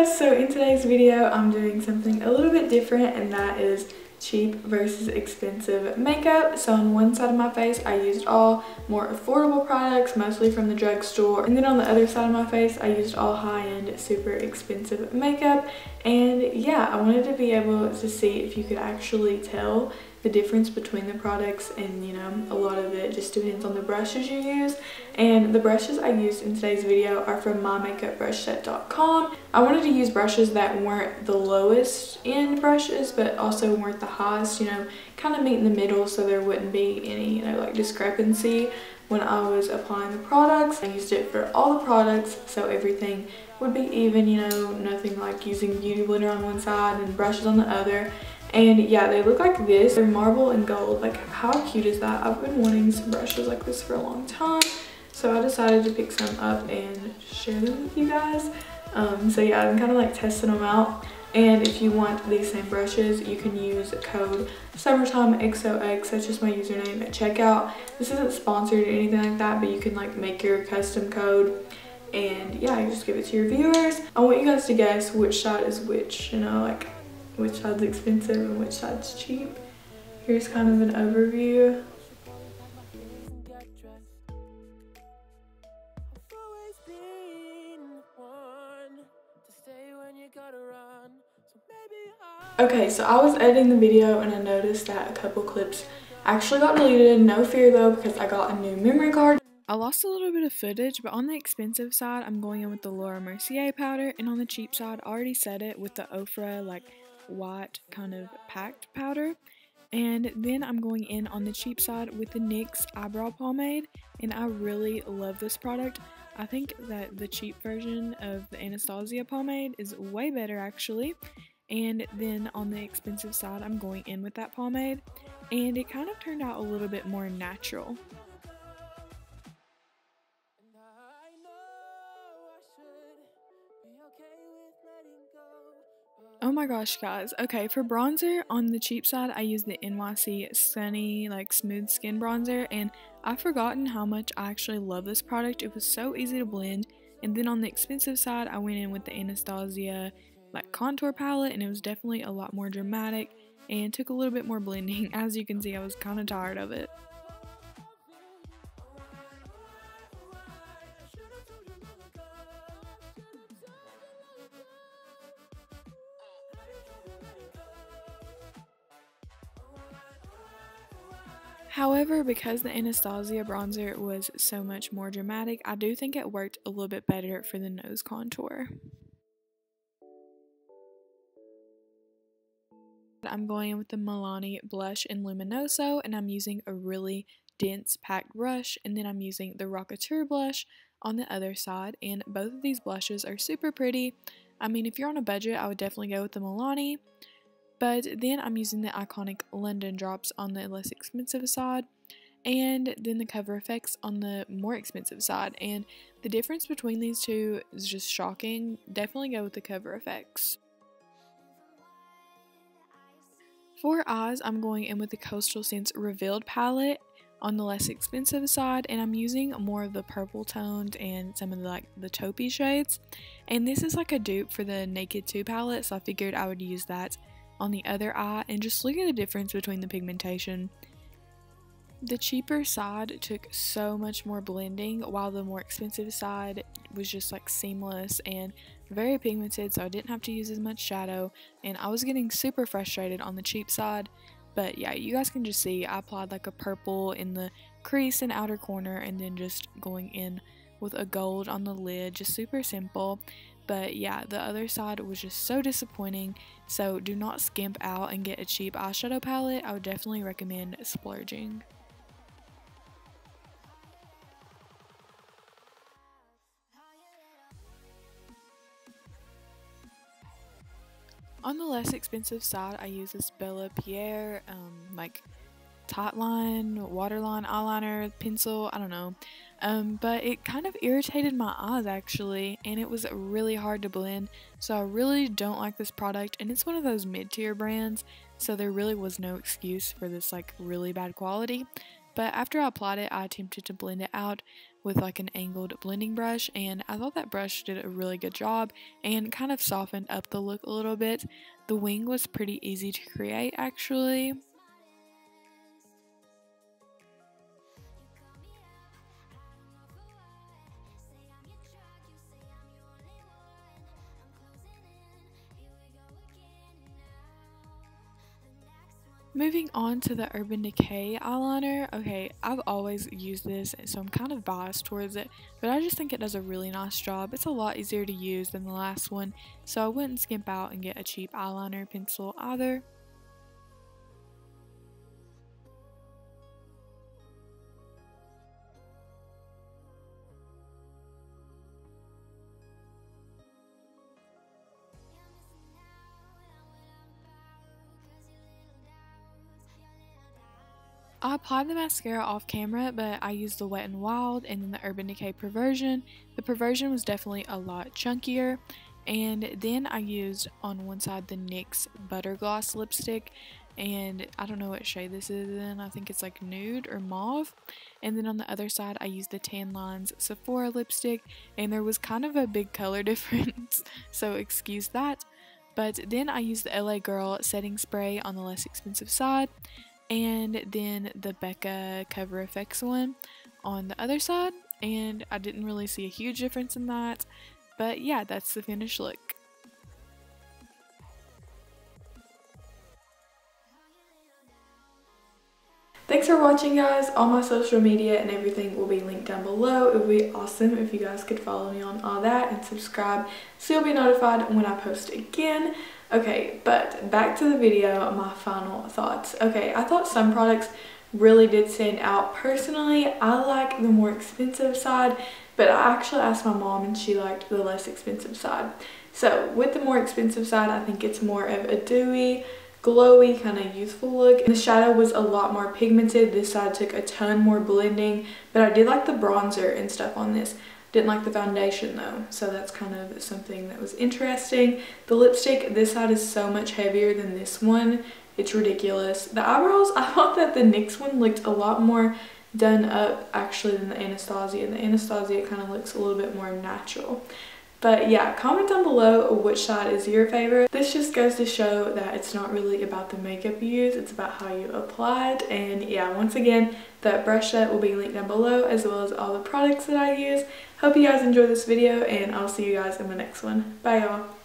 guys, so in today's video I'm doing something a little bit different, and that is cheap versus expensive makeup. So on one side of my face I used all more affordable products, mostly from the drugstore, and then on the other side of my face I used all high-end super expensive makeup. And yeah, I wanted to be able to see if you could actually tell the difference between the products, and you know, a lot of it just depends on the brushes you use. And the brushes I used in today's video are from mymakeupbrushset.com. I wanted to use brushes that weren't the lowest end brushes but also weren't the highest, you know, kind of meet in the middle, so there wouldn't be any, you know, like discrepancy when I was applying the products. I used it for all the products so everything would be even, you know, nothing like using beauty blender on one side and brushes on the other. And yeah, they look like this. They're marble and gold. Like, how cute is that? I've been wanting some brushes like this for a long time, so I decided to pick some up and share them with you guys. So yeah, I'm kind of like testing them out. And if you want these same brushes, you can use code SUMMERTIMEXOX, that's just my username, at checkout. This isn't sponsored or anything like that, but you can like make your custom code, and yeah, you just give it to your viewers. I want you guys to guess which side is which, you know, like which side's expensive and which side's cheap. Here's kind of an overview. Okay, so I was editing the video and I noticed that a couple clips actually got deleted. No fear though, because I got a new memory card. I lost a little bit of footage, but on the expensive side, I'm going in with the Mercier powder, and on the cheap side, I already said it, with the Ofra like white kind of packed powder. And then I'm going in on the cheap side with the NYX eyebrow pomade, and I really love this product. I think that the cheap version of the Anastasia pomade is way better actually. And then on the expensive side, I'm going in with that pomade, and it kind of turned out a little bit more natural. Oh my gosh, guys. Okay, for bronzer, on the cheap side, I used the NYC Sunny like Smooth Skin Bronzer, and I've forgotten how much I actually love this product. It was so easy to blend. And then on the expensive side, I went in with the Anastasia like contour palette, and it was definitely a lot more dramatic and took a little bit more blending. As you can see, I was kind of tired of it. However, because the Anastasia bronzer was so much more dramatic, I do think it worked a little bit better for the nose contour. I'm going in with the Milani blush in Luminoso, and I'm using a really dense packed brush, and then I'm using the Rockateur blush on the other side, and both of these blushes are super pretty. I mean, if you're on a budget, I would definitely go with the Milani. But then I'm using the iconic London drops on the less expensive side, and then the Cover Effects on the more expensive side. And the difference between these two is just shocking. Definitely go with the Cover Effects. For eyes, I'm going in with the Coastal Scents Revealed palette on the less expensive side, and I'm using more of the purple tones and some of the taupey shades. And this is like a dupe for the Naked 2 palette, so I figured I would use that on the other eye. And just look at the difference between the pigmentation. The cheaper side took so much more blending, while the more expensive side was just like seamless and very pigmented, so I didn't have to use as much shadow, and I was getting super frustrated on the cheap side. But yeah, you guys can just see I applied like a purple in the crease and outer corner, and then just going in with a gold on the lid, just super simple. But yeah, the other side was just so disappointing, so do not skimp out and get a cheap eyeshadow palette. I would definitely recommend splurging. On the less expensive side, I use this Bellapiere like tightline, waterline eyeliner pencil, I don't know. But it kind of irritated my eyes actually, and it was really hard to blend, so I really don't like this product. And it's one of those mid-tier brands, so there really was no excuse for this like really bad quality. But after I applied it, I attempted to blend it out with like an angled blending brush, and I thought that brush did a really good job and kind of softened up the look a little bit. The wing was pretty easy to create actually. Moving on to the Urban Decay eyeliner. Okay, I've always used this, so I'm kind of biased towards it, but I just think it does a really nice job. It's a lot easier to use than the last one, so I wouldn't skimp out and get a cheap eyeliner pencil either. I applied the mascara off camera, but I used the Wet n Wild and then the Urban Decay Perversion. The Perversion was definitely a lot chunkier. And then I used on one side the NYX Butter Gloss Lipstick, and I don't know what shade this is in. I think it's like nude or mauve. And then on the other side I used the Tan Lines Sephora lipstick, and there was kind of a big color difference, so excuse that. But then I used the LA Girl setting spray on the less expensive side, and then the Becca Cover FX one on the other side, and I didn't really see a huge difference in that, but yeah, that's the finished look. Thanks for watching, guys. All my social media and everything will be linked down below. It would be awesome if you guys could follow me on all that and subscribe so you'll be notified when I post again. Okay, but back to the video, my final thoughts. Okay, I thought some products really did stand out. Personally, I like the more expensive side, but I actually asked my mom and she liked the less expensive side. So with the more expensive side, I think it's more of a dewy, glowy, kind of youthful look. And the shadow was a lot more pigmented. This side took a ton more blending, but I did like the bronzer and stuff on this. Didn't like the foundation though, so that's kind of something that was interesting. The lipstick, this side is so much heavier than this one. It's ridiculous. The eyebrows, I thought that the NYX one looked a lot more done up actually than the Anastasia. And the Anastasia kind of looks a little bit more natural. But yeah, comment down below which side is your favorite. This just goes to show that it's not really about the makeup you use, it's about how you apply it. And yeah, once again, that brush set will be linked down below, as well as all the products that I use. Hope you guys enjoyed this video, and I'll see you guys in my next one. Bye y'all.